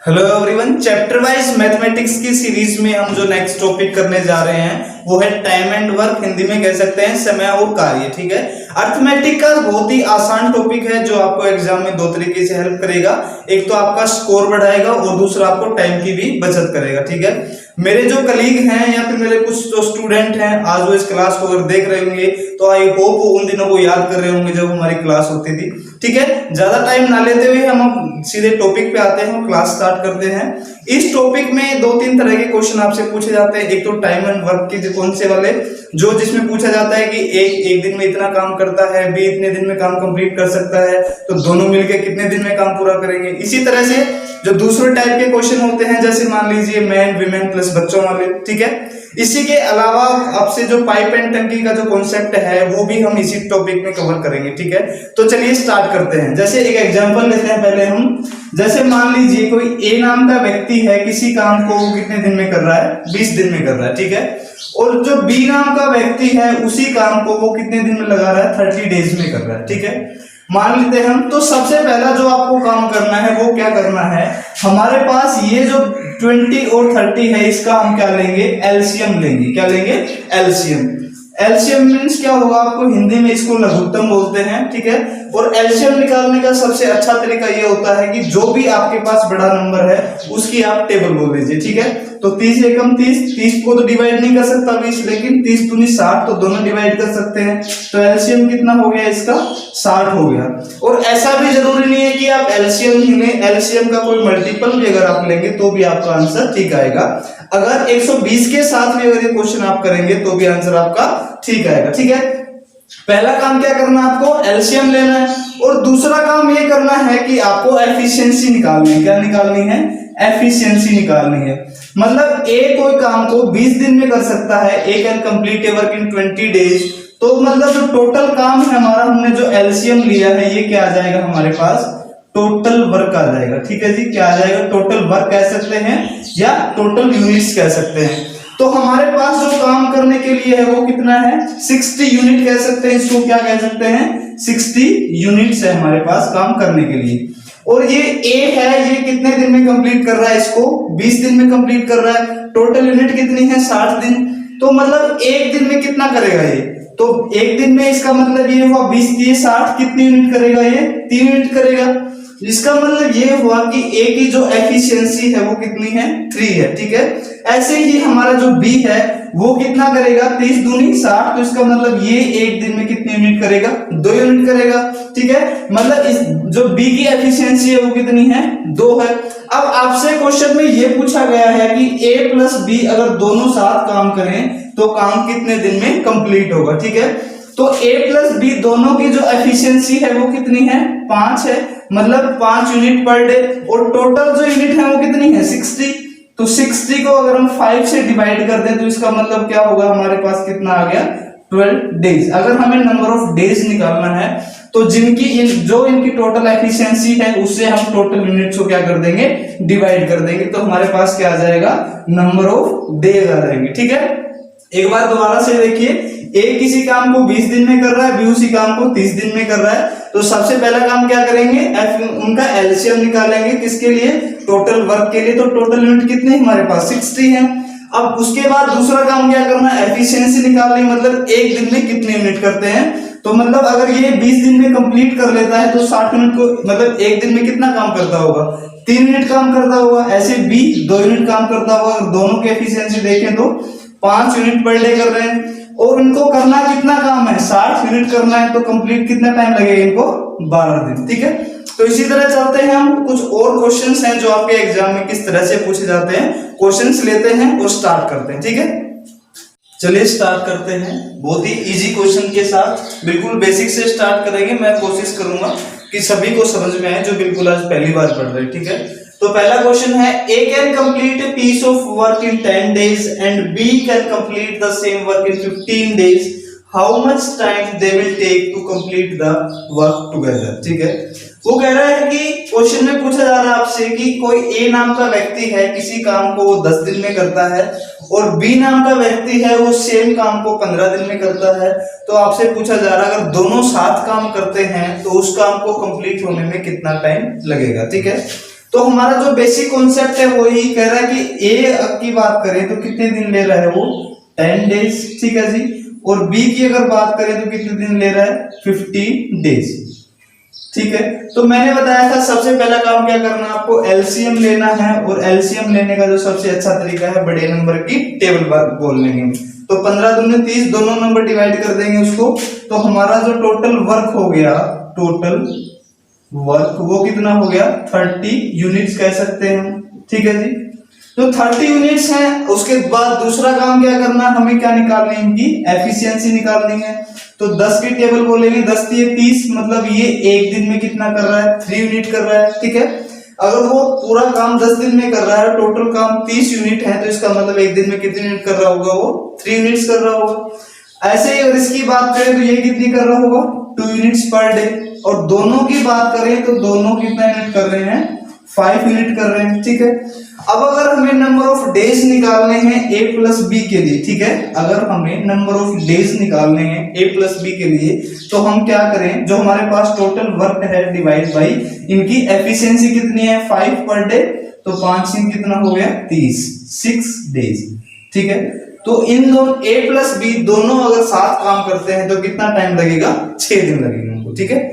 Hello everyone, chapter wise mathematics की series में हम जो नेक्स्ट टॉपिक करने जा रहे हैं वो है टाइम एंड वर्क, हिंदी में कह सकते हैं समय और कार्य। ठीक है, अर्थमेटिक का बहुत ही आसान टॉपिक है जो आपको एग्जाम में दो तरीके से हेल्प करेगा। एक तो आपका स्कोर बढ़ाएगा और दूसरा आपको टाइम की भी बचत करेगा। ठीक है, मेरे जो कलीग हैं या फिर मेरे कुछ जो स्टूडेंट हैं आज वो इस क्लास को अगर देख रहे होंगे तो आई होप उन दिनों को याद कर रहे होंगे जब हमारी क्लास होती थी। ठीक है, ज्यादा टाइम ना लेते हुए हम सीधे टॉपिक पे आते हैं, क्लास स्टार्ट करते हैं। इस टॉपिक में दो तीन तरह के क्वेश्चन आपसे पूछे जाते हैं। एक तो टाइम एंड वर्क के कौन से वाले, जो जिसमें पूछा जाता है कि एक दिन में इतना काम करता है, बी इतने दिन में काम कंप्लीट कर सकता है, तो दोनों मिलकर कितने दिन में काम पूरा करेंगे। इसी तरह से जो दूसरे टाइप के क्वेश्चन होते हैं जैसे मान लीजिए मैन वीमेन प्लस बच्चों वाले। ठीक है, इसी के अलावा आपसे जो पाइप एंड टंकी का जो कॉन्सेप्ट है वो भी हम इसी टॉपिक में कवर करेंगे। ठीक है, तो चलिए स्टार्ट करते हैं। जैसे एक एग्जांपल लेते हैं पहले हम। जैसे मान लीजिए कोई ए नाम का व्यक्ति है, किसी काम को वो कितने दिन में कर रहा है, 20 दिन में कर रहा है। ठीक है, और जो बी नाम का व्यक्ति है उसी काम को वो कितने दिन में लगा रहा है, 30 डेज में कर रहा है। ठीक है, मान लेते हैं हम। तो सबसे पहला जो आपको काम करना है वो क्या करना है, हमारे पास ये जो 20 और 30 है इसका हम क्या लेंगे, एलसीएम लेंगे। क्या लेंगे, एलसीएम। एलसीएम मींस क्या होगा, आपको हिंदी में इसको लघुत्तम बोलते हैं। ठीक है, और एलसीएम निकालने का सबसे अच्छा तरीका ये होता है कि जो भी आपके पास बड़ा नंबर है उसकी आप टेबल बोल दीजिए। ठीक है, तो 30 एकम 30 को तो डिवाइड नहीं कर सकता 20, लेकिन 30 दूनी 60 तो दोनों डिवाइड कर सकते हैं। तो एलसीएम कितना हो गया इसका, 60 हो गया। और ऐसा भी जरूरी नहीं है कि आप एलसीएम ही लें, एलसीएम का कोई मल्टीपल भी अगर आप लेंगे तो भी आपका आंसर ठीक आएगा। अगर 120 के साथ भी अगर ये क्वेश्चन आप करेंगे तो भी आंसर आपका ठीक आएगा। ठीक है, पहला काम क्या करना है, आपको एलसीएम लेना है। और दूसरा काम ये करना है कि आपको एफिशिएंसी निकालनी है। क्या निकालनी है, एफिशिएंसी निकालनी है। मतलब ए कोई काम को 20 दिन में कर सकता है, A can complete a work in 20 days. तो मतलब जो टोटल काम है हमारा, हमने जो एलसीएम लिया है ये क्या आ जाएगा हमारे पास, टोटल वर्क आ जाएगा। ठीक है जी, क्या आ जाएगा, टोटल वर्क कह सकते हैं या टोटल यूनिट्स कह सकते हैं। तो हमारे पास जो काम करने के लिए है वो कितना है, 60 यूनिट कह सकते हैं इसको। क्या कह सकते हैं, 60 यूनिट्स है हमारे पास काम करने के लिए। और ये ए है, ये कितने दिन में कंप्लीट कर रहा है, इसको 20 दिन में कंप्लीट कर रहा है। टोटल यूनिट कितनी है, 60 दिन। तो मतलब एक दिन में कितना करेगा ये, तो एक दिन में इसका मतलब ये हुआ 20 दिए 60, कितनी यूनिट करेगा ये, 3 यूनिट करेगा। इसका मतलब ये हुआ कि ए की जो एफिशिएंसी है वो कितनी है, 3 है। ठीक है, ऐसे ही हमारा जो बी है वो कितना करेगा, 30 दूनी 60, तो इसका मतलब ये एक दिन में कितनी यूनिट करेगा, 2 यूनिट करेगा। ठीक है, मतलब इस जो बी की एफिशिएंसी है वो कितनी है, 2 है। अब आपसे क्वेश्चन में ये पूछा गया है कि ए प्लस बी अगर दोनों साथ काम करें तो काम कितने दिन में कंप्लीट होगा। ठीक है, तो ए प्लस बी दोनों की जो एफिशिएंसी है वो कितनी है, 5 है, मतलब 5 यूनिट पर डे। और टोटल जो यूनिट है वो कितनी है, 60। तो 60 को अगर हम 5 से डिवाइड कर दें तो इसका मतलब क्या होगा, हमारे पास कितना आ गया, 12 डेज। अगर हमें नंबर ऑफ डेज निकालना है तो जो इनकी टोटल एफिशिएंसी है उससे हम टोटल यूनिट्स को क्या कर देंगे, डिवाइड कर देंगे। तो हमारे पास क्या आ जाएगा, नंबर ऑफ डेज आ जाएंगे। ठीक है, एक बार दोबारा से देखिए, ए किसी काम को 20 दिन में कर रहा है, बी उसी काम को 30 दिन में कर रहा है। तो सबसे पहला काम क्या करेंगे, उनका एलसीएम निकालेंगे। किसके लिए, टोटल वर्क के लिए। तो टोटल यूनिट कितने हमारे पास, 60 है। अब उसके बाद दूसरा काम क्या करना है, एफिशिएंसी निकालनी, मतलब एक दिन में कितने यूनिट करते हैं। तो मतलब अगर ये 20 दिन में कंप्लीट कर लेता है तो 60 यूनिट को मतलब एक दिन में कितना काम करता होगा, 3 यूनिट काम करता होगा। ऐसे बी 2 यूनिट काम करता होगा। अगर दोनों की एफिशिएंसी देखें तो 5 यूनिट पर डे कर रहे हैं। और इनको करना कितना काम है, 60 यूनिट करना है। तो कंप्लीट कितना टाइम लगेगा इनको, 12 दिन। ठीक है, तो इसी तरह चलते हैं हम। कुछ और क्वेश्चंस हैं जो आपके एग्जाम में किस तरह से पूछे जाते हैं, क्वेश्चंस लेते हैं और स्टार्ट करते हैं। ठीक है, चलिए स्टार्ट करते हैं बहुत ही इजी क्वेश्चन के साथ। बिल्कुल बेसिक से स्टार्ट करेंगे, मैं कोशिश करूंगा कि सभी को समझ में आए जो बिल्कुल आज पहली बार पढ़ रहे हैं। ठीक है, तो पहला क्वेश्चन है, A can complete a piece of work in 10 days and B can complete the same work in 15 days. How much time they will take to complete the work together. ठीक है, वो कह रहा है कि क्वेश्चन में पूछा जा रहा है आपसे कि कोई ए नाम का व्यक्ति है, किसी काम को वो 10 दिन में करता है, और बी नाम का व्यक्ति है वो सेम काम को 15 दिन में करता है। तो आपसे पूछा जा रहा है अगर दोनों साथ काम करते हैं तो उस काम को कंप्लीट होने में कितना टाइम लगेगा। ठीक है, तो हमारा जो बेसिक कॉन्सेप्ट है वो यही कह रहा है कि ए की बात करें तो कितने दिन ले रहा है वो 10 डेज, ठीक है जी। और बी की अगर बात करें तो कितने दिन ले रहा है 15 डेज, ठीक है। तो मैंने बताया था सबसे पहला काम क्या करना है, आपको एलसीएम लेना है, और एलसीएम लेने का जो सबसे अच्छा तरीका है बड़े नंबर की टेबल बोल लेंगे। तो 15 दूनी 30, दोनों नंबर डिवाइड कर देंगे उसको, तो हमारा जो टोटल वर्क हो गया, टोटल वर्क वो कितना हो गया 30 यूनिट्स कह सकते हैं, ठीक है जी। तो 30 यूनिट्स हैं। उसके बाद दूसरा काम क्या करना, हमें क्या निकालनी है, इनकी एफिशिएंसी निकालनी है। तो 10 की टेबल बोलेंगे, 10 दिए 30, मतलब ये एक दिन में कितना कर रहा है 3 यूनिट कर रहा है, ठीक है। अगर वो पूरा काम 10 दिन में कर रहा है, टोटल काम 30 यूनिट है, तो इसका मतलब एक दिन में कितने यूनिट कर रहा होगा वो 3 यूनिट्स कर रहा होगा। ऐसे ही अगर इसकी बात करें तो ये कितनी कर रहा होगा 2 यूनिट्स पर डे। और दोनों की बात करें तो दोनों कितना यूनिट कर रहे हैं 5 यूनिट कर रहे हैं, ठीक है। अब अगर हमें नंबर ऑफ डेज निकालने हैं a प्लस बी के लिए, ठीक है, अगर हमें नंबर ऑफ डेज निकालने हैं a प्लस बी के लिए, तो हम क्या करें, जो हमारे पास टोटल वर्क है डिवाइड बाई इनकी एफिशिएंसी कितनी है 5 पर डे, तो 5 दिन कितना हो गया 30, 6 डेज, ठीक है। तो इन दोनों a प्लस बी दोनों अगर साथ काम करते हैं तो कितना टाइम लगेगा 6 दिन लगेगा उनको, ठीक है।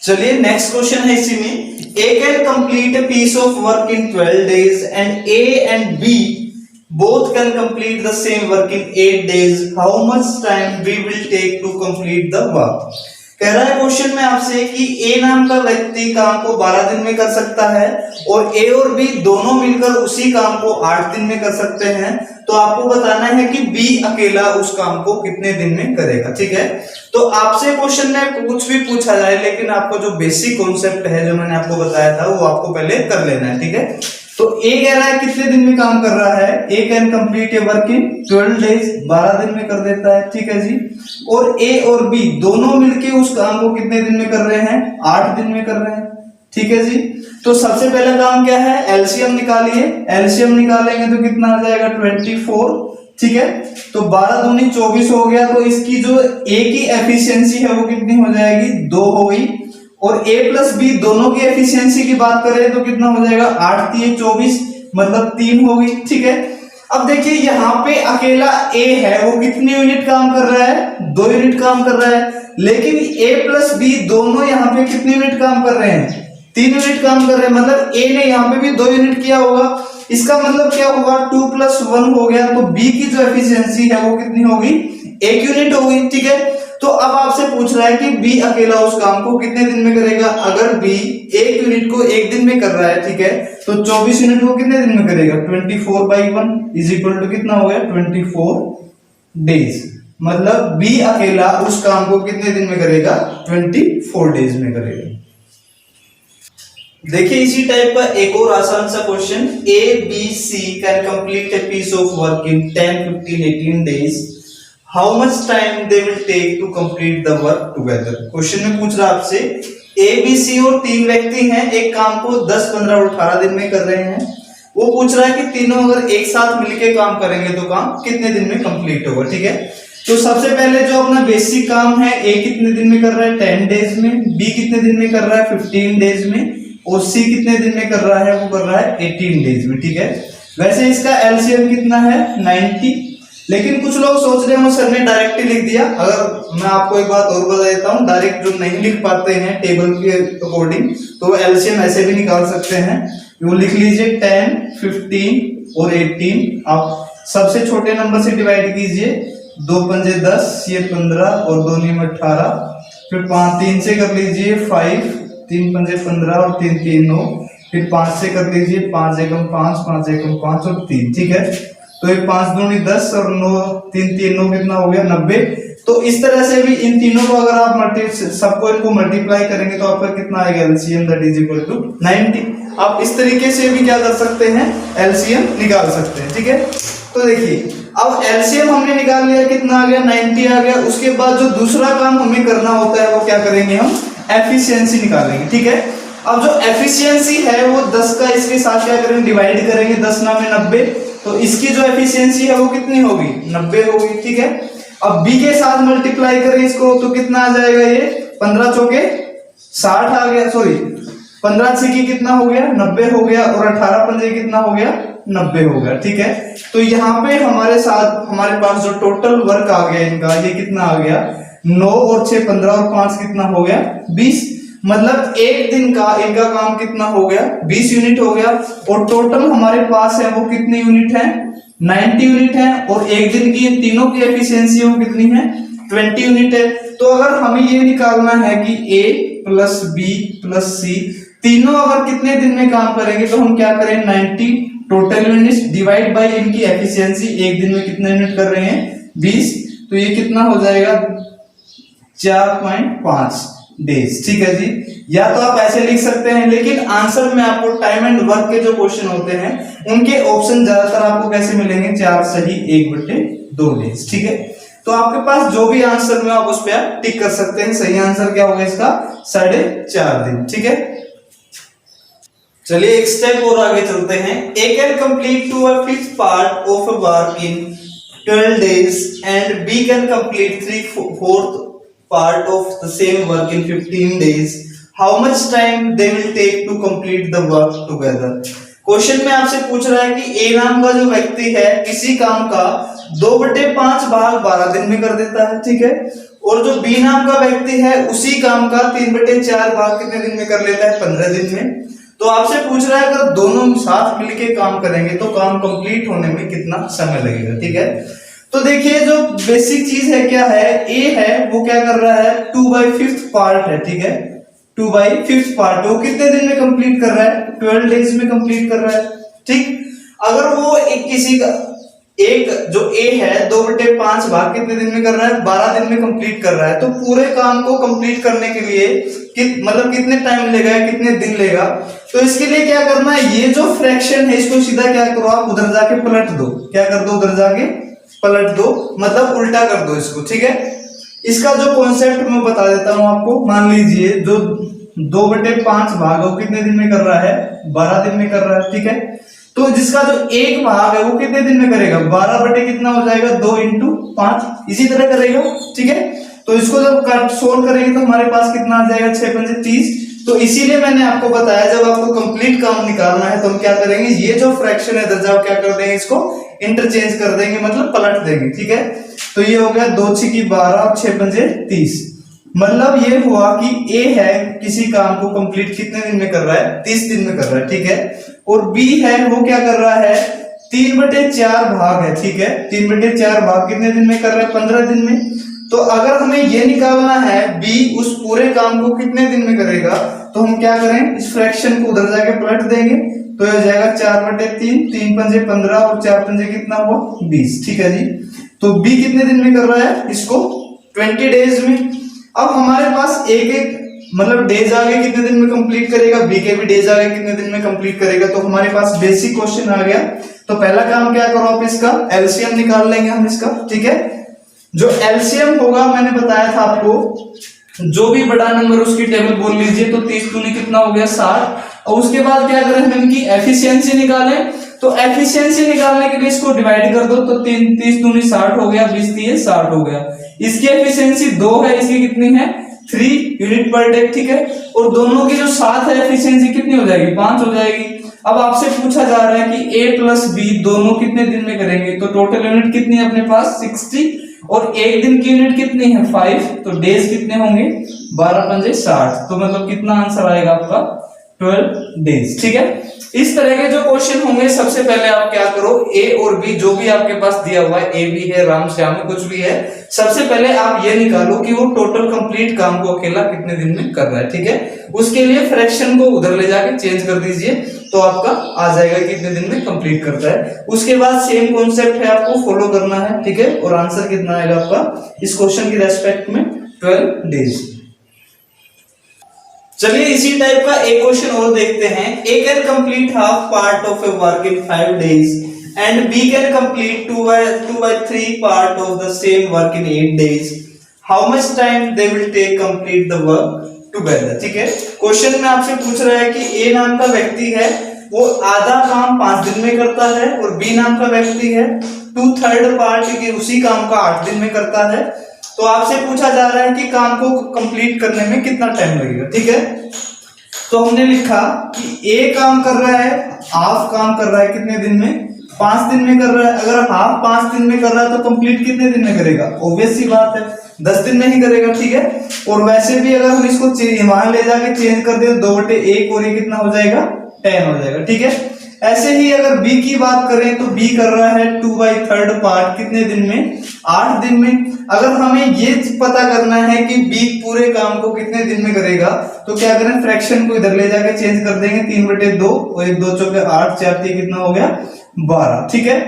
चलिए नेक्स्ट क्वेश्चन है इसी में, A can complete a piece of work in 12 days and A and B both can complete the same work in 8 days. How much time we will take to complete the work? कह रहा है question में आपसे कि A नाम का व्यक्ति काम को 12 दिन में कर सकता है और A और B दोनों मिलकर उसी काम को 8 दिन में कर सकते हैं। तो आपको बताना है कि B अकेला उस काम को कितने दिन में करेगा, ठीक है। तो आपसे क्वेश्चन में कुछ भी पूछा जाए, लेकिन आपको जो बेसिक कॉन्सेप्ट है जो मैंने आपको बताया था वो आपको पहले कर लेना है, ठीक है। तो A कह रहा है कितने दिन में काम कर रहा है, A can complete a work in 12 days, 12 दिन में कर देता है, ठीक है जी। और A और B दोनों मिलके उस काम को कितने दिन में कर रहे हैं 8 दिन में कर रहे हैं, ठीक है जी। तो सबसे पहला काम क्या है, एलसीएम निकालिए। एलसीएम निकालेंगे तो कितना आ जाएगा 24, ठीक है। तो 12 दूनी 24 हो गया, तो इसकी जो A की एफिशिएंसी है वो कितनी हो जाएगी 2 हो गई। और A प्लस बी दोनों की एफिशिएंसी की बात करें तो कितना हो जाएगा 8 3 24, मतलब 3 हो गई, ठीक है। अब देखिए यहाँ पे अकेला A है, वो कितनी यूनिट काम कर रहा है 2 यूनिट काम कर रहा है, लेकिन A प्लस बी दोनों यहाँ पे कितनी यूनिट काम कर रहे हैं 3 यूनिट काम कर रहे हैं, मतलब A ने यहाँ पे भी 2 यूनिट किया होगा। इसका मतलब क्या होगा 2 + 1 हो गया, तो B की जो एफिशिएंसी है वो कितनी होगी 1 यूनिट होगी, ठीक है। तो अब आपसे पूछ रहा है कि B अकेला उस काम को कितने दिन में करेगा। अगर B 1 यूनिट को 1 दिन में कर रहा है, ठीक है, तो 24 यूनिट को कितने दिन में करेगा 24/1 इज इक्वल टू कितना हो गया 24 डेज। मतलब B अकेला उस काम को कितने दिन में करेगा 24 डेज में करेगा। देखिए इसी टाइप का एक और आसान सा question, A B C can complete a piece of work in 10 15 18 days, how much time they will take to complete the work together. Question में पूछ रहा है आपसे A B C और 3 व्यक्ति हैं, एक काम को 10 15 और 18 दिन में कर रहे हैं। वो पूछ रहा है कि तीनों अगर एक साथ मिलकर काम करेंगे तो काम कितने दिन में कंप्लीट होगा, ठीक है। तो सबसे पहले जो अपना बेसिक काम है A कितने दिन में कर रहा है 10 डेज में, B कितने दिन में कर रहा है 15 डेज में, और C कितने दिन में कर रहा है वो कर रहा है 18 डेज में, ठीक है। वैसे इसका एलसीएम कितना है 90, लेकिन कुछ लोग सोच रहे हैं सर ने डायरेक्ट ही लिख दिया। अगर मैं आपको एक बात और बता देता हूँ, डायरेक्ट जो नहीं लिख पाते हैं टेबल के अकॉर्डिंग, तो वो एलसीएम ऐसे भी निकाल सकते हैं। वो लिख लीजिए 10 15 और 18, आप सबसे छोटे नंबर से डिवाइड कीजिए, 2 पंजे 10, ये 15 और 2 नीम 18, फिर 5 3 से कर लीजिए 5, 3 पंजे 15 और 3 3 9, फिर 5 से कर लीजिए 5 एकम 5, 5 एकम 5 और 3, ठीक है। तो ये 5 दूनी 10 और 9 3 3 9 कितना हो गया 90। तो इस तरह से भी इन तीनों को अगर आप सबको इनको मल्टीप्लाई करेंगे तो आपका कितना आएगा LCM that is equal to 90। आप इस तरीके से भी क्या कर सकते हैं एलसीएम निकाल सकते हैं, ठीक है। तो देखिए अब एलसीएम हमने निकाल लिया, कितना आ गया 90 आ गया। उसके बाद जो दूसरा काम हमें करना होता है वो क्या करेंगे, हम एफिशिएंसी निकालेंगे, ठीक है। अब जो एफिशिएंसी है वो 10 का इसके साथ क्या करेंगे डिवाइड करेंगे, 10 9 में 90, तो इसकी जो एफिशिएंसी है वो कितनी होगी 90 होगी, ठीक है। अब बी के साथ मल्टीप्लाई करें इसको तो कितना आ जाएगा, ये 15 चौके 60 आ गया, सॉरी 15 छेकी कितना हो गया 90 हो गया, और 18 पंजे कितना हो गया 90 हो गया, ठीक है। तो यहाँ पे हमारे साथ हमारे पास जो टोटल वर्क आ गया इनका ये कितना आ गया 9 और 6 15 और 5 कितना हो गया 20, मतलब एक दिन का इनका काम कितना हो गया 20 यूनिट हो गया। और टोटल हमारे पास है वो कितने यूनिट है 90 यूनिट है, और एक दिन की तीनों की एफिशिएंसी वो कितनी है 20 यूनिट है। तो अगर हमें ये निकालना है कि A plus B plus C तीनों अगर कितने दिन में काम करेंगे, तो हम क्या करें 90 टोटल यूनिट्स डिवाइड बाय इनकी एफिशिएंसी, एक दिन में कितने यूनिट कर रहे हैं 20, तो ये कितना हो जाएगा 4.5 डेज, ठीक है जी। या तो आप ऐसे लिख सकते हैं, लेकिन आंसर में आपको टाइम एंड वर्क के जो क्वेश्चन होते हैं उनके ऑप्शन ज्यादातर आपको कैसे मिलेंगे 4 सही 1/2 डेज, ठीक है। तो आपके पास जो भी आंसर में आप उस पर आप टिक कर सकते हैं। सही आंसर क्या होगा इसका 4.5 दिन, ठीक है। चलिए एक स्टेप और आगे चलते हैं। A can complete to a fifth part of a work in 12 days and B can complete 3/4 part of the same work in 15 days. How much time they will take to complete the work together? Question में आपसे पूछ रहा है कि A नाम का जो व्यक्ति है किसी काम का 2/5 भाग 12 दिन में कर देता है, ठीक है। और जो B नाम का व्यक्ति है उसी काम का 3/4 भाग कितने दिन में कर लेता है 15 दिन में। तो आपसे पूछ रहा है अगर दोनों साथ मिलके काम करेंगे तो काम कंप्लीट होने में कितना समय लगेगा, ठीक है। तो देखिए जो बेसिक चीज है क्या है, A है वो क्या कर रहा है 2/5 पार्ट है, ठीक है। 2/5 पार्ट वो कितने दिन में कंप्लीट कर रहा है 12 डेज में कंप्लीट कर रहा है, ठीक। अगर वो किसी का एक जो A है 2/5 भाग कितने दिन में कर रहा है 12 दिन में कंप्लीट कर रहा है, तो पूरे काम को कंप्लीट करने के लिए मतलब कितने टाइम लेगा कितने दिन लेगा। तो इसके लिए क्या करना है, ये जो फ्रैक्शन है इसको सीधा क्या करो आप उधर जाके पलट दो, क्या कर दो उधर जाके पलट दो, मतलब उल्टा कर दो इसको, ठीक है। इसका जो कॉन्सेप्ट मैं बता देता हूं आपको। मान लीजिए जो 2/5 भाग वो कितने दिन में कर रहा है 12 दिन में कर रहा है, ठीक है। तो जिसका जो एक भाग है वो कितने दिन में करेगा 12 बटे कितना हो जाएगा 2 × 5, इसी तरह करेगा, ठीक है। तो इसको जब सोल्व करेंगे तो हमारे पास कितना आ जाएगा 6 × 5 30। तो इसीलिए मैंने आपको बताया जब आपको कंप्लीट काम निकालना है तो हम क्या करेंगे, ये जो फ्रैक्शन है इधर जाओ क्या कर देंगे इसको इंटरचेंज कर देंगे, मतलब पलट देंगे, ठीक है। तो ये हो गया 2 × 12 और 6 × 30, मतलब ये हुआ कि A है किसी काम को कंप्लीट कितने दिन में कर रहा है 30 दिन में कर रहा है, ठीक है। और B है वो क्या कर रहा है 3/4 भाग है, ठीक है। 3/4 भाग कितने दिन में कर रहा है 15 दिन में। तो अगर हमें ये निकालना है B उस पूरे काम को कितने दिन में करेगा, तो हम क्या करें इस फ्रैक्शन को उधर जाके पलट देंगे, तो हो जाएगा 4/3, 3 पंजे 15 और 4 पंजे कितना हुआ 20, ठीक है जी। तो B कितने दिन में कर रहा है इसको 20 डेज में। अब हमारे पास एक मतलब डेज आगे कितने दिन में कंप्लीट करेगा, B के भी डेज आगे कितने दिन में कंप्लीट करेगा। तो हमारे पास बेसिक क्वेश्चन आ गया। तो पहला काम क्या करो आप इसका एलसीएम निकाल लेंगे हम इसका, ठीक है। जो एलसीएम होगा मैंने बताया था आपको, जो भी बड़ा नंबर उसकी टेबल बोल लीजिए। तो 30 दूनी कितना हो गया 60। और उसके बाद क्या करें हम इनकी एफिशिएंसी निकालें। तो एफिशिएंसी निकालने के लिए इसको डिवाइड कर दो, तो 30 दूनी 60 हो गया, 20 दिए 60 हो गया। इसकी एफिशिएंसी 2 है, इसकी कितनी है 3 यूनिट पर डे, ठीक है। और दोनों की जो साथ है एफिशिएंसी कितनी हो जाएगी 5 हो जाएगी। अब आपसे पूछा जा रहा है कि A प्लस B दोनों कितने दिन में करेंगे, तो टोटल यूनिट कितनी है अपने पास 60 और एक दिन की यूनिट कितनी है 5, तो डेज कितने होंगे 12 पंजे 60। तो मतलब कितना आंसर आएगा आपका 12 डेज, ठीक है। इस तरह के जो क्वेश्चन होंगे सबसे पहले आप क्या करो A और B जो भी आपके पास दिया हुआ है, A भी है राम श्याम कुछ भी है, सबसे पहले आप ये निकालो कि वो टोटल कंप्लीट काम को अकेला कितने दिन में कर रहा है, ठीक है। उसके लिए फ्रैक्शन को उधर ले जाके चेंज कर दीजिए, तो आपका आ जाएगा कितने दिन में कंप्लीट करता है। उसके बाद सेम कॉन्सेप्ट है आपको फॉलो करना है, ठीक है। और आंसर कितना आएगा आपका इस क्वेश्चन की रेस्पेक्ट में 12 डेज। चलिए इसी टाइप का एक क्वेश्चन और देखते हैं। A can complete half part of a work in 5 days and B can complete 2/3 part of the same work in 8 days. How much time they will take complete the work together? ठीक है, question में आपसे पूछ रहा है कि A नाम का व्यक्ति है वो आधा काम 5 दिन में करता है और B नाम का व्यक्ति है 2/3 पार्ट के उसी काम का 8 दिन में करता है। तो आपसे पूछा जा रहा है कि काम को कंप्लीट करने में कितना टाइम लगेगा, ठीक है। तो हमने लिखा कि ए काम कर रहा है, हाफ काम कर रहा है कितने दिन में, 5 दिन में कर रहा है। अगर हाफ 5 दिन में कर रहा है तो कंप्लीट कितने दिन में करेगा, ऑब्वियस सी बात है 10 दिन में ही करेगा, ठीक है। और वैसे भी अगर हम इसको वहां ले जाके चेंज कर दे 2/1 और ये कितना हो जाएगा 10 हो जाएगा, ठीक है। ऐसे ही अगर बी की बात करें तो बी कर रहा है 2/3 पार्ट कितने दिन में, 8 दिन में। अगर हमें ये पता करना है कि बी पूरे काम को कितने दिन में करेगा तो क्या करें, फ्रैक्शन को इधर ले जाके चेंज कर देंगे, 3/2 और 1 2 चौके 8 4 3 कितना हो गया 12, ठीक है।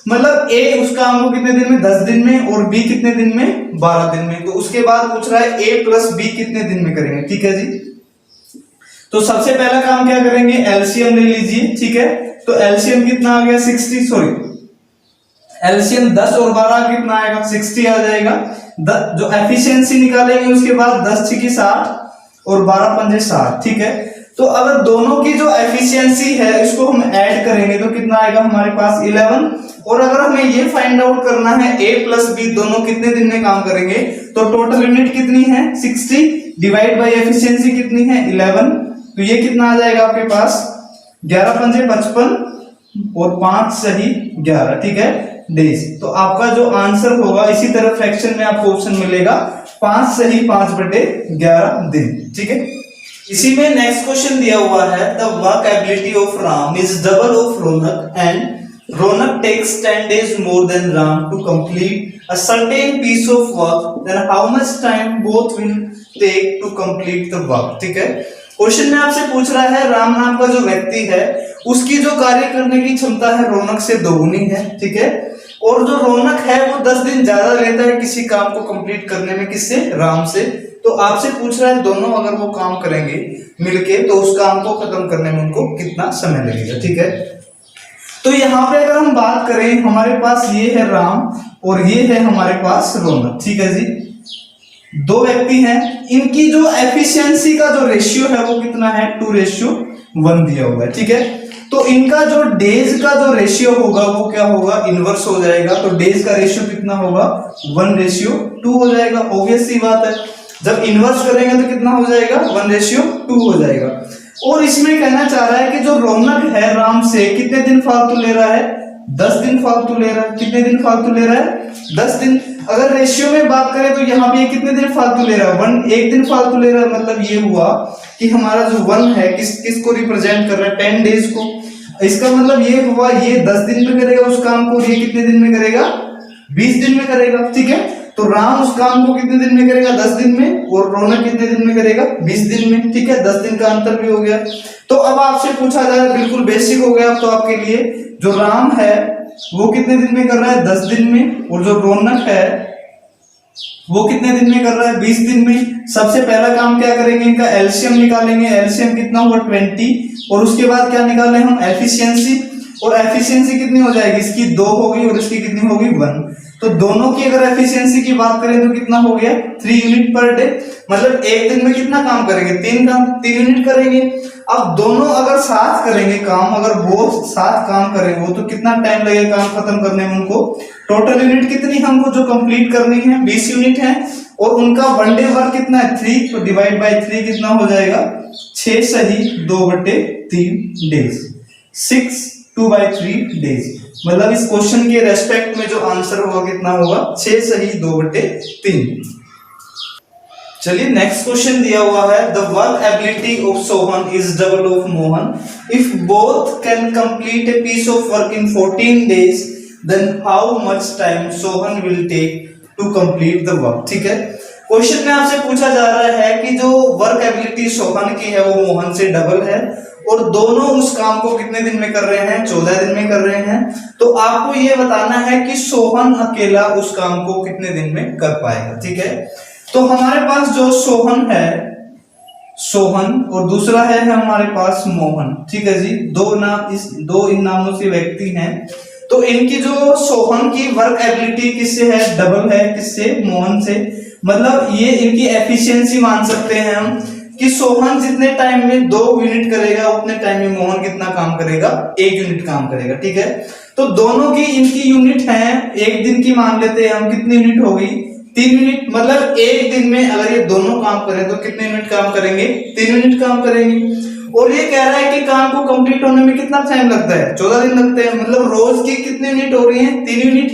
मतलब ए उस काम को कितने दिन में 10 दिन में और बी कितने दिन में 12 दिन में। तो उसके बाद पूछ रहा है ए प्लस बी कितने दिन में करेंगे, ठीक है जी। तो सबसे पहला काम क्या करेंगे, एलसीएम ले लीजिए, ठीक है। तो एलसीएम कितना आ गया 60, सॉरी एलसीएम 10 और 12 कितना आएगा 60 आ जाएगा। जो एफिशिएंसी निकालेंगे उसके बाद 10 6 60 और 12 पंजे 60, ठीक है। तो अगर दोनों की जो एफिशिएंसी है इसको हम ऐड करेंगे तो कितना आएगा हमारे पास 11। और अगर हमें ये फाइंड आउट करना है ए प्लस बी दोनों कितने दिन में काम करेंगे तो टोटल यूनिट कितनी है 60 डिवाइड बाय एफिशिएंसी कितनी है 11। तो ये कितना आ जाएगा आपके पास 11 पंजे 55 और 5 सही 11, ठीक है, डेज। तो आपका जो आंसर होगा इसी तरह फ्रैक्शन में आपको ऑप्शन मिलेगा 5 सही 5/11 दिन, ठीक है। इसी में नेक्स्ट क्वेश्चन दिया हुआ है the work ability of Ram is double of Raunak and Raunak takes 10 days more than Ram to complete a certain piece of work, then how much time both will take to complete the work, ठीक है। Question में आपसे पूछ रहा है राम नाम का जो व्यक्ति है उसकी जो कार्य करने की क्षमता है रौनक से दोगुनी है, ठीक है। और जो रौनक है वो 10 दिन ज्यादा लेता है किसी काम को कंप्लीट करने में, किससे, राम से। तो आपसे पूछ रहा है दोनों अगर वो काम करेंगे मिलके तो उस काम को खत्म करने में उनको कितना समय लगेगा, ठीक है। तो यहाँ पे अगर हम बात करें हमारे पास ये है राम और ये है हमारे पास रौनक, ठीक है जी। दो व्यक्ति हैं, इनकी जो एफिशिएंसी का जो रेशियो है वो कितना है 2:1 दिया हुआ है, ठीक है। तो इनका जो डेज का जो रेशियो होगा वो क्या होगा, इनवर्स हो जाएगा। तो डेज का रेशियो कितना होगा 1:2 हो जाएगा, ऑब्वियस सी बात है। जब इनवर्स करेंगे तो कितना हो जाएगा 1:2 हो जाएगा। और इसमें कहना चाह रहा है कि जो रौनक है राम से कितने दिन फालतू ले रहा है 10 दिन फालतू ले रहा है। कितने दिन फालतू ले रहा है 10 दिन। अगर रेशियो में बात करें तो यहाँ पे कितने दिन फालतू ले रहा है 1 दिन फालतू ले रहा है। मतलब ये हुआ कि हमारा जो 1 है किसको रिप्रेजेंट कर रहा है 10 डेज को। इसका मतलब ये हुआ ये 10 दिन में करेगा उस काम को, ये कितने दिन में करेगा 20 दिन में करेगा, ठीक है। तो राम उस काम को कितने दिन में करेगा 10 दिन में और रौनक कितने दिन में करेगा 20 दिन में, ठीक है। 10 दिन का अंतर भी हो गया। तो अब आपसे पूछा जाए, बिल्कुल बेसिक हो गया अब तो आपके लिए, जो राम है वो कितने दिन में कर रहा है 10 दिन में और जो रौनक है वो कितने दिन में कर रहा है 20 दिन में। सबसे पहला काम क्या करेंगे, इनका एलसीएम निकालेंगे। एलसीएम कितना हुआ 20 और उसके बाद क्या निकालें हम एफिशिएंसी। और एफिशिएंसी कितनी हो जाएगी, इसकी 2 होगी और इसकी कितनी होगी 1। तो दोनों की अगर एफिशिएंसी की बात करें तो कितना हो गया 3 यूनिट पर डे। मतलब एक दिन में कितना काम करेंगे 3 यूनिट करेंगे। अब दोनों अगर साथ करेंगे काम, अगर वो साथ काम करें वो तो कितना टाइम लगेगा काम खत्म करने में उनको। टोटल यूनिट कितनी हमको जो कंप्लीट करनी है 20 यूनिट है और उनका 1 डे वर्क कितना है 3। तो डिवाइड बाय 3 कितना हो जाएगा 6 सही 2/3 डेज, 6 2/3 डेज। मतलब इस क्वेश्चन के रेस्पेक्ट में जो आंसर होगा कितना होगा 6 सही 2/3। चलिए नेक्स्ट क्वेश्चन दिया हुआ है the work ability of Sohan is double of Mohan if both can complete a piece of work in 14 days then how much time Sohan will take to complete the work, ठीक है। क्वेश्चन में आपसे पूछा जा रहा है कि जो वर्क एबिलिटी सोहन की है वो मोहन से डबल है और दोनों उस काम को कितने दिन में कर रहे हैं 14 दिन में कर रहे हैं। तो आपको ये बताना है कि सोहन अकेला उस काम को कितने दिन में कर पाएगा, ठीक है। तो हमारे पास जो सोहन है, सोहन और दूसरा है हमारे पास मोहन, ठीक है जी। दो इन नामों से व्यक्ति हैं। तो इनकी जो सोहन की वर्क एबिलिटी किससे है डबल है, किससे मोहन से। मतलब ये इनकी एफिशिएंसी मान सकते हैं हम कि सोहन जितने टाइम में 2 यूनिट करेगा उतने टाइम में मोहन कितना काम करेगा 1 यूनिट काम करेगा, ठीक है। तो दोनों की इनकी यूनिट है, एक दिन की मान लेते हैं हम, कितनी यूनिट हो गई 3 यूनिट। मतलब एक दिन में अगर ये दोनों काम करें तो कितने यूनिट काम करेंगे 3 यूनिट काम करेंगे। और ये कह रहा है कि काम को कंप्लीट होने में कितना टाइम लगता है, 14 दिन लगते हैं। मतलब रोज की कितनी यूनिट हो रही है, 3 यूनिट,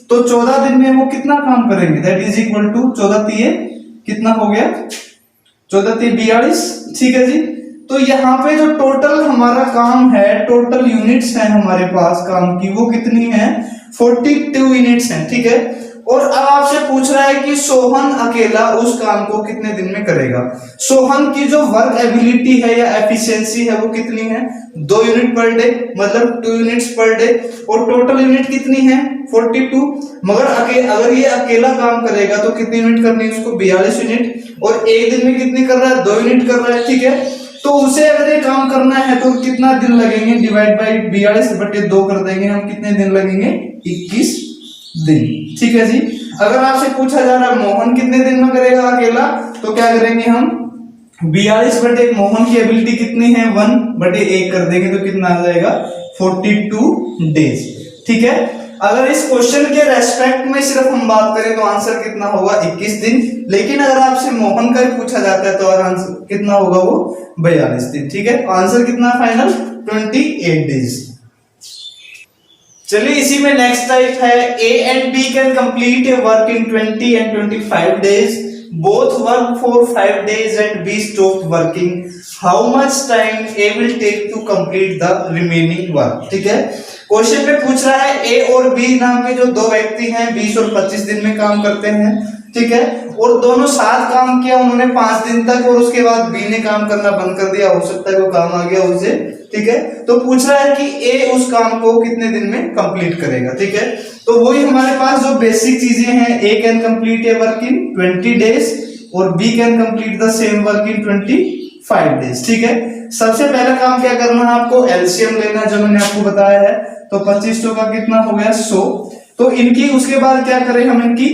तो 14 दिन में वो कितना काम करेंगे, दैट इज इक्वल टू 14 3 कितना हो गया, 14 3 42, ठीक है जी। तो यहाँ पे जो टोटल हमारा काम है, टोटल यूनिट्स है हमारे पास काम की, वो कितनी है, 42 यूनिट्स हैं, ठीक है। और अब आपसे पूछ रहा है कि सोहन अकेला उस काम को कितने दिन में करेगा। सोहन की जो वर्क एबिलिटी है या एफिशिएंसी है वो कितनी है, 2 यूनिट पर डे, मतलब 2 यूनिट्स पर डे। और टोटल यूनिट कितनी है, 42। मगर अगर ये अकेला काम करेगा तो कितनी यूनिट करनी है उसको, 42 यूनिट। और एक दिन में कितनी कर रहा है, 2 यूनिट कर रहा है, ठीक है। तो उसे अगर ये काम करना है तो कितना दिन लगेंगे, डिवाइड बाई 42/2 कर देंगे हम, कितने दिन लगेंगे, 21 दिन, ठीक है जी। अगर आपसे पूछा जा रहा है मोहन कितने दिन में करेगा अकेला, तो क्या करेंगे हम, 42/1, मोहन की एबिलिटी कितनी है, 1/1 कर देंगे तो कितना आ जाएगा, 42 डेज, ठीक है। अगर इस क्वेश्चन के रेस्पेक्ट में सिर्फ हम बात करें तो आंसर कितना होगा, 21 दिन। लेकिन अगर आपसे मोहन का पूछा जाता है तो आंसर कितना होगा, वो 42 दिन, ठीक है। आंसर कितना फाइनल, 28 डेज। चलिए इसी में नेक्स्ट टाइप है, A and B can complete a work in 20 and 25 days, both work for 5 days and B stopped working, how much time A will take to complete the remaining work, ठीक है। Question पे पूछ रहा है ए और B नाम के जो दो व्यक्ति हैं 20 और 25 दिन में काम करते हैं, ठीक है। और दोनों साथ काम किया उन्होंने 5 दिन तक, और उसके बाद बी ने काम करना बंद कर दिया, हो सकता है वो काम आ गया उसे, ठीक है। तो पूछ रहा है कि ए उस काम को कितने दिन में कंप्लीट करेगा, ठीक है। तो वही हमारे पास जो बेसिक चीजें हैं, A can complete a work in 20 days और B can complete the same work in 25 days, ठीक है। सबसे पहला काम क्या करना है, आपको एलसीएम लेना है, जो मैंने आपको बताया है। तो 25 का कितना हो गया, 100। तो इनकी उसके बाद क्या करें हम, इनकी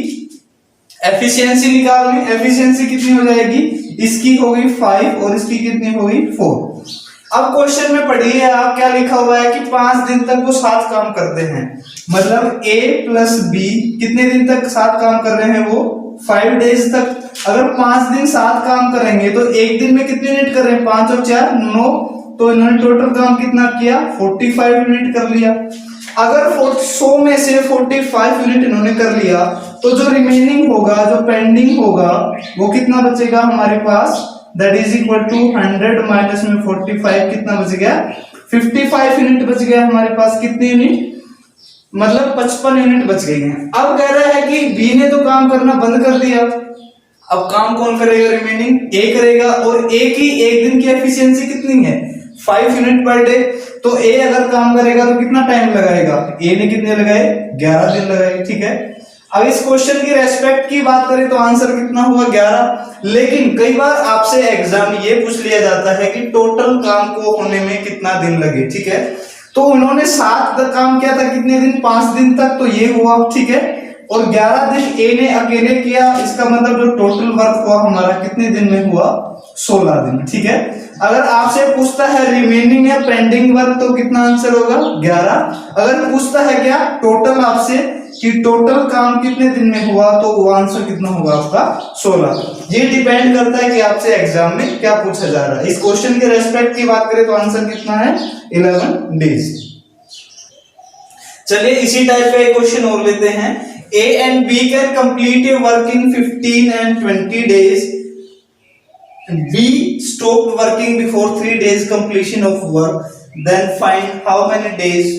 एफिशिएंसी निकालनी। एफिशिएंसी कितनी हो जाएगी, इसकी हो गई 5 और इसकी कितनी हो गई 4। अब क्वेश्चन में पढ़िए आप, क्या लिखा हुआ है कि 5 दिन तक वो साथ काम करते हैं, मतलब ए प्लस बी कितने दिन तक साथ काम कर रहे हैं, वो 5 डेज तक। अगर 5 दिन साथ काम करेंगे तो एक दिन में कितने यूनिट कर रहे हैं, 5 और 4 9, तो इन्होंने टोटल काम कितना किया, 45 यूनिट कर लिया। अगर 100 में से 45 यूनिट इन्होंने कर लिया तो जो रिमेनिंग होगा, जो पेंडिंग होगा, वो कितना बचेगा हमारे पास, that is equal to 100 minus में 45 कितना बच गया, 55 यूनिट बच गया हमारे पास। कितनी यूनिट, मतलब 55 यूनिट बच गई हैं। अब कह रहा है कि बी ने तो काम करना बंद कर दिया, अब काम कौन करेगा, रिमेनिंग ए करेगा। और ए की एक दिन की एफिशिएंसी कितनी है, 5 यूनिट पर डे। तो ए अगर काम करेगा तो कितना टाइम लगाएगा, ए ने कितने लगाए, 11 दिन लगाए, ठीक है। अब इस क्वेश्चन की रेस्पेक्ट की बात करें तो आंसर कितना हुआ, 11। लेकिन कई बार आपसे एग्जाम ये पूछ लिया जाता है कि टोटल काम को होने में कितना दिन लगे, ठीक है। तो उन्होंने 7 काम किया था, कितने दिन, 5 दिन तक, तो ये हुआ, ठीक है। और 11 दिन ए ने अकेले किया, इसका मतलब जो टोटल वर्क हुआ हमारा कितने दिन में हुआ, 16 दिन, ठीक है। अगर आपसे पूछता है रिमेनिंग या पेंडिंग वर्क तो कितना आंसर होगा, 11। अगर पूछता है क्या टोटल आपसे कि टोटल काम कितने दिन में हुआ, तो वो आंसर कितना होगा आपका, 16। ये डिपेंड करता है कि आपसे एग्जाम में क्या पूछा जा रहा है। इस क्वेश्चन के रेस्पेक्ट की बात करें तो आंसर कितना है, 11 डेज। चलिए इसी टाइप का एक क्वेश्चन और लेते हैं, A and B can complete a work in 15 and 20 days. B stopped working before 3 days completion of work. Then find how many days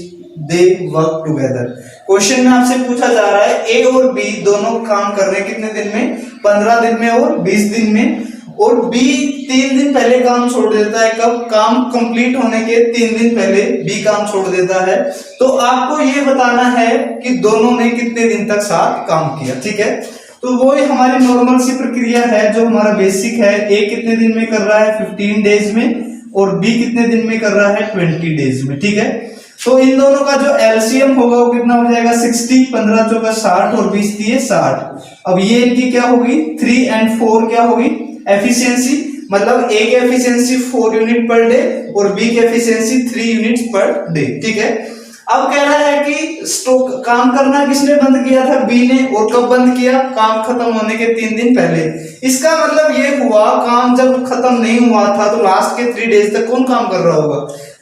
they work together. Question में आपसे पूछा जा रहा है A और B दोनों काम कर रहे हैं कितने दिन में, 15 दिन में और 20 दिन में। और B 3 दिन पहले काम छोड़ देता है, कब, काम कंप्लीट होने के 3 दिन पहले B काम छोड़ देता है। तो आपको ये बताना है कि दोनों ने कितने दिन तक साथ काम किया, ठीक है। तो वो हमारी नॉर्मल सी प्रक्रिया है जो हमारा बेसिक है। A कितने दिन में कर रहा है, 15 डेज में, और B कितने दिन में कर रहा है, 20 डेज में, ठीक है। तो इन दोनों का जो एलसीएम होगा वो कितना हो जाएगा, 60, 15 चौका 60 और 20 दिए 60। अब ये इनकी क्या होगी, 3 and 4 क्या होगी, एफिशिएंसी, मतलब ए की एफिशिएंसी 4 यूनिट पर डे और बी की एफिशिएंसी 3 यूनिट्स पर डे, ठीक है। अब कह रहा है कि स्टॉक काम करना किसने बंद किया था, बी ने, और कब बंद किया, काम खत्म होने के 3 दिन पहले। इसका मतलब ये हुआ काम जब खत्म नहीं हुआ था तो लास्ट के 3 डेज तक कौन काम कर रहा होगा,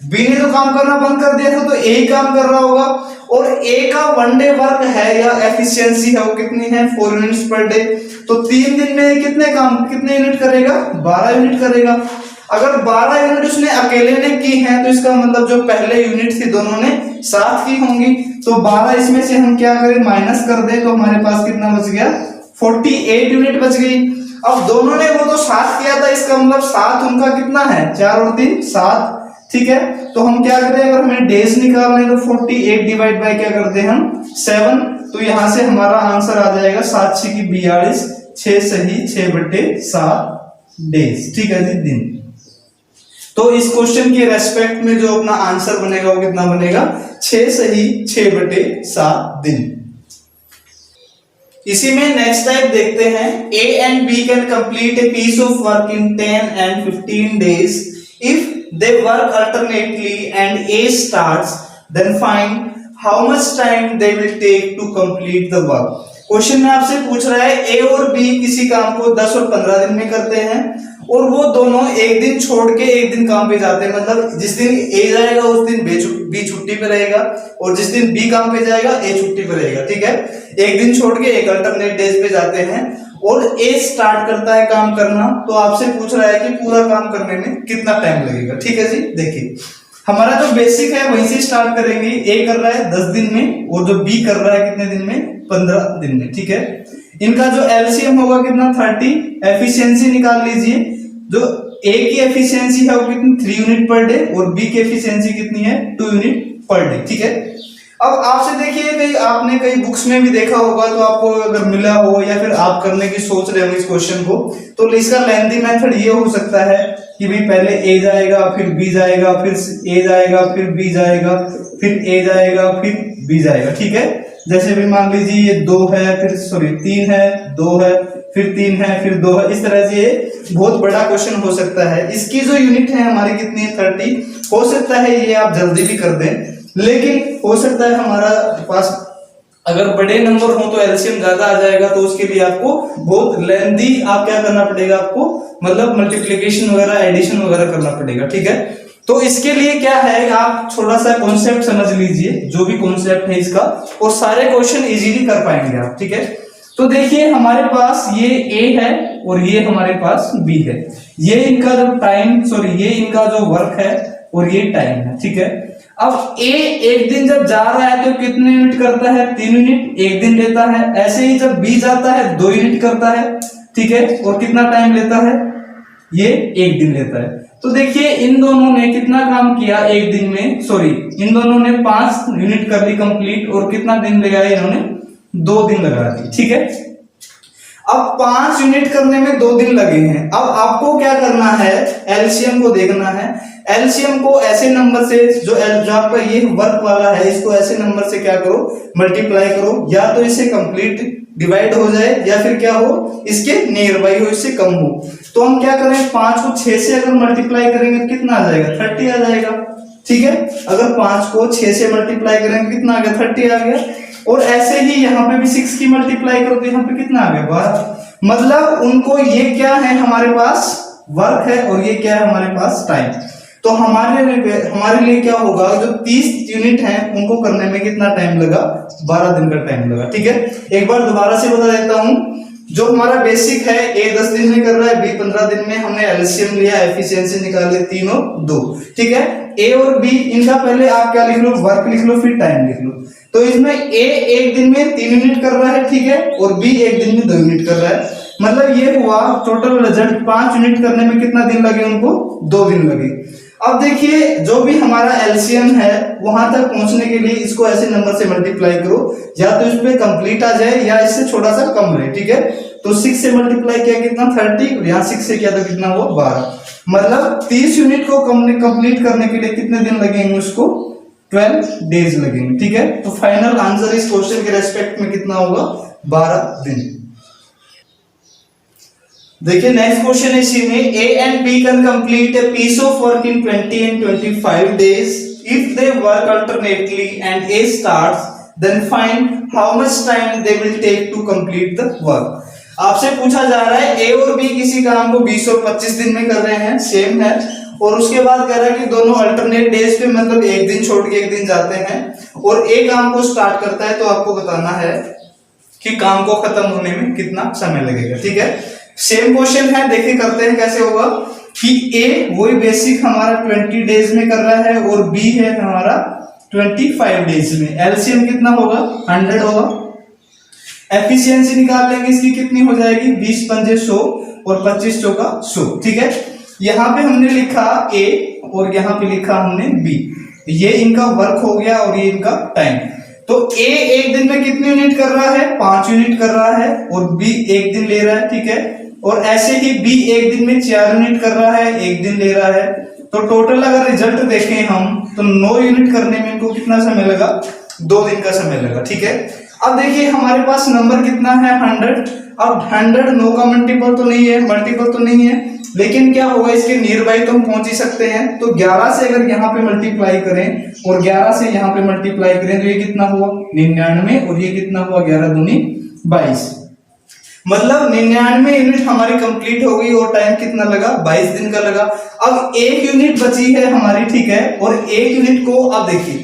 बी ने तो काम करना बंद कर दिया था, तो ए काम कर रहा होगा। और ए का 1 डे वर्क है या एफिशिएंसी है वो कितनी है, 4 यूनिट्स पर डे। तो 3 दिन में कितने यूनिट करेगा, 12 यूनिट करेगा। अगर 12 यूनिट उसने अकेले ने की है तो इसका मतलब जो पहले यूनिट थी दोनों ने साथ की होंगी, तो 12 इसमें से हम क्या करें, माइनस कर दें, तो हमारे पास कितना बच गया, 48 यूनिट बच गई। अब दोनों ने वो तो साथ किया था, इसका मतलब साथ उनका कितना है, 4 और 3 7, ठीक है। तो हम क्या करें, अगर हमें डेज निकालने तो 48 डिवाइड बाय क्या करते हैं हम 7, तो यहां से हमारा आंसर आ जाएगा 7 6 की 42, 6 सही 6/7 डेज, ठीक है जी, दिन। तो इस क्वेश्चन के रेस्पेक्ट में जो अपना आंसर बनेगा वो कितना बनेगा, 6 सही 6/7 दिन। इसी में नेक्स्ट टाइप देखते हैं, A and B can complete a piece of work in 10 and 15 days if they work alternately and A starts, then find how much time they will take to complete the work. Question में आपसे पूछ रहा है ए और B किसी काम को 10 और 15 दिन में करते हैं, और वो दोनों एक दिन छोड़ के एक दिन काम पे जाते हैं। मतलब जिस दिन ए जाएगा उस दिन बी छुट्टी पे रहेगा, और जिस दिन बी काम पे जाएगा ए छुट्टी पे रहेगा, ठीक है। एक दिन छोड़ के एक अल्टरनेट डेज पे जाते हैं, और ए स्टार्ट करता है काम करना, तो आपसे पूछ रहा है कि पूरा काम करने में कितना टाइम लगेगा, ठीक है जी। देखिए हमारा जो बेसिक है वहीं से स्टार्ट करेंगे। ए कर रहा है 10 दिन में, और जो बी कर रहा है कितने दिन में, 15 दिन में, ठीक है। इनका जो एलसीएम होगा कितना, 30। एफिशिएंसी निकाल लीजिए, जो ए की एफिशिएंसी है वो कितनी, 3 यूनिट पर डे, और बी की एफिशिएंसी कितनी है, 2 यूनिट पर डे, ठीक है। अब आपसे देखिए, कहीं आपने कई बुक्स में भी देखा होगा, तो आपको अगर मिला हो या फिर आप करने की सोच रहे हो इस क्वेश्चन को, तो इसका लेंथी मेथड ये हो सकता है कि भाई पहले ए जाएगा, फिर बी जाएगा, फिर ए जाएगा, फिर बी जाएगा, फिर ए जाएगा, फिर बी जाएगा, ठीक है। जैसे भी मान लीजिए ये 2 है, फिर 3 है, 2 है, फिर 3 है, फिर 2 है, इस तरह से ये बहुत बड़ा क्वेश्चन हो सकता है। इसकी जो यूनिट है हमारी कितनी है, 30। हो सकता है ये आप जल्दी भी कर दें, लेकिन हो सकता है हमारा पास अगर बड़े नंबर हो तो एलसीएम ज्यादा आ जाएगा, तो उसके लिए आपको बहुत लेंथी आप क्या करना पड़ेगा, आपको मतलब मल्टीप्लिकेशन वगैरह एडिशन वगैरह करना पड़ेगा, ठीक है। तो इसके लिए क्या है, आप थोड़ा सा कॉन्सेप्ट समझ लीजिए, जो भी कॉन्सेप्ट है इसका, और सारे क्वेश्चन इजीली कर पाएंगे आप, ठीक है। तो देखिए हमारे पास ये ए है और ये हमारे पास बी है, ये इनका जो टाइम ये इनका जो वर्क है और ये टाइम है, ठीक है। अब ए एक दिन जब जा रहा है तो कितने यूनिट करता है, 3 यूनिट एक दिन लेता है। ऐसे ही जब बी जाता है 2 यूनिट करता है, ठीक है, और कितना टाइम लेता है, ये 1 दिन लेता है। तो देखिए इन दोनों ने कितना काम किया एक दिन में, इन दोनों ने 5 यूनिट कर ली कंप्लीट, और कितना दिन लगाया इन्होंने, 2 दिन लगा दिए, ठीक है। अब 5 यूनिट करने में 2 दिन लगे हैं। अब आपको क्या करना है, एलसीएम को देखना है। एलसीएम को ऐसे नंबर से जो आपका ये वर्क वाला है, इसको ऐसे नंबर से क्या करो, मल्टीप्लाई करो, या तो इससे कंप्लीट डिवाइड हो जाए या फिर क्या हो, इसके नियर बाई हो, इससे कम हो। तो हम क्या करें, 5 को 6 से अगर मल्टीप्लाई करेंगे तो कितना आ जाएगा, 30 आ जाएगा, ठीक है। अगर 5 को 6 से मल्टीप्लाई करेंगे कितना आ गया, 30 आ गया। और ऐसे ही यहाँ पे भी 6 की मल्टीप्लाई करो तो यहाँ पे कितना आ गया, 12। मतलब उनको ये क्या है, हमारे पास वर्क है, और ये क्या है हमारे पास टाइम। तो हमारे लिए क्या होगा, जो 30 यूनिट हैं उनको करने में कितना टाइम लगा, 12 दिन का टाइम लगा, ठीक है। एक बार दोबारा से बता देता हूं, जो हमारा बेसिक है, ए 10 दिन में कर रहा है, बी 15 दिन में, हमने एलसीएम लिया, एफिशिएंसी निकाली 3 और 2, ठीक है। ए और बी इनका पहले आप क्या लिख लो, वर्क लिख लो, फिर टाइम लिख लो। तो इसमें ए एक दिन में 3 यूनिट कर रहा है, ठीक है, और बी एक दिन में 2 यूनिट कर रहा है। मतलब ये हुआ टोटल रिजल्ट, 5 यूनिट करने में कितना दिन लगे उनको, 2 दिन लगे। अब देखिए जो भी हमारा एलसीएम है वहां तक पहुंचने के लिए इसको ऐसे नंबर से मल्टीप्लाई करो, या तो इस पे कंप्लीट आ जाए या इससे थोड़ा सा कम रहे, ठीक है। तो 6 से मल्टीप्लाई किया कितना, 30, और यहाँ 6 से किया तो कितना हुआ, 12। मतलब 30 यूनिट को कंप्लीट करने के लिए कितने दिन लगेंगे, उसको 12 डेज लगेंगे, ठीक है। तो फाइनल आंसर इस क्वेश्चन के रेस्पेक्ट में कितना होगा, 12 दिन। देखिए नेक्स्ट क्वेश्चन है इसी में, A and B can complete a piece of work in 20 and 25 days if they work alternately and A starts, then find how much time they will take to complete the work. आपसे पूछा जा रहा है ए और B किसी काम को 20 और 25 दिन में कर रहे हैं, सेम है, और उसके बाद कह रहा है कि दोनों अल्टरनेट डेज पे मतलब एक दिन छोड़ के एक दिन जाते हैं, और ए काम को स्टार्ट करता है, तो आपको बताना है कि काम को खत्म होने में कितना समय लगेगा। ठीक है, सेम क्वेश्चन है, देखिए करते हैं कैसे होगा कि ए वही बेसिक हमारा 20 डेज में कर रहा है और बी है हमारा 25 डेज में। एलसीएम कितना होगा, 100 होगा। एफिशिएंसी निकाल लेंगे, इसकी कितनी हो जाएगी, 20 पंजे 100 और 25 चौका 100। ठीक है, यहाँ पे हमने लिखा ए और यहाँ पे लिखा हमने बी, ये इनका वर्क हो गया और ये इनका टाइम। तो ए एक दिन में कितनी यूनिट कर रहा है, 5 यूनिट कर रहा है, और बी एक दिन ले रहा है। ठीक है, और ऐसे ही बी एक दिन में 4 यूनिट कर रहा है, एक दिन ले रहा है। तो टोटल अगर रिजल्ट देखें हम तो 9 यूनिट करने में इनको कितना समय लगा, 2 दिन का समय लगा। ठीक है, अब देखिए हमारे पास नंबर कितना है, 100। अब 100 9 का मल्टीपल तो नहीं है, लेकिन क्या होगा, इसके नियर बाई तो हम पहुंच ही सकते हैं। तो 11 से अगर यहाँ पे मल्टीप्लाई करें और 11 से यहाँ पे मल्टीप्लाई करें तो ये कितना हुआ, 99, और ये कितना हुआ, 11 दूनी 22। मतलब 99 यूनिट हमारी कंप्लीट हो गई और टाइम कितना लगा, 22 दिन का लगा। अब 1 यूनिट बची है हमारी, ठीक है, और 1 यूनिट को अब देखिए,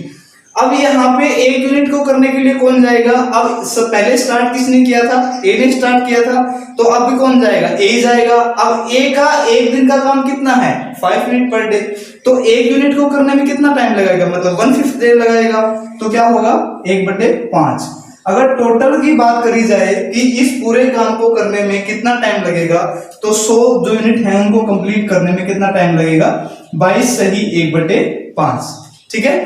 अब यहाँ पे 1 यूनिट को करने के लिए कौन जाएगा, अब पहले स्टार्ट किसने किया था, ए ने स्टार्ट किया था, तो अब भी कौन जाएगा, ए जाएगा। अब ए का 1 दिन का काम कितना है, 5 यूनिट पर डे, तो 1 यूनिट को करने में कितना टाइम लगेगा, मतलब 1/5 डे लगेगा। तो क्या होगा, 1/5। अगर टोटल की बात करी जाए कि इस पूरे काम को करने में कितना टाइम लगेगा, तो 100 जो यूनिट है उनको कंप्लीट करने में कितना टाइम लगेगा, 22 सही 1/5। ठीक है,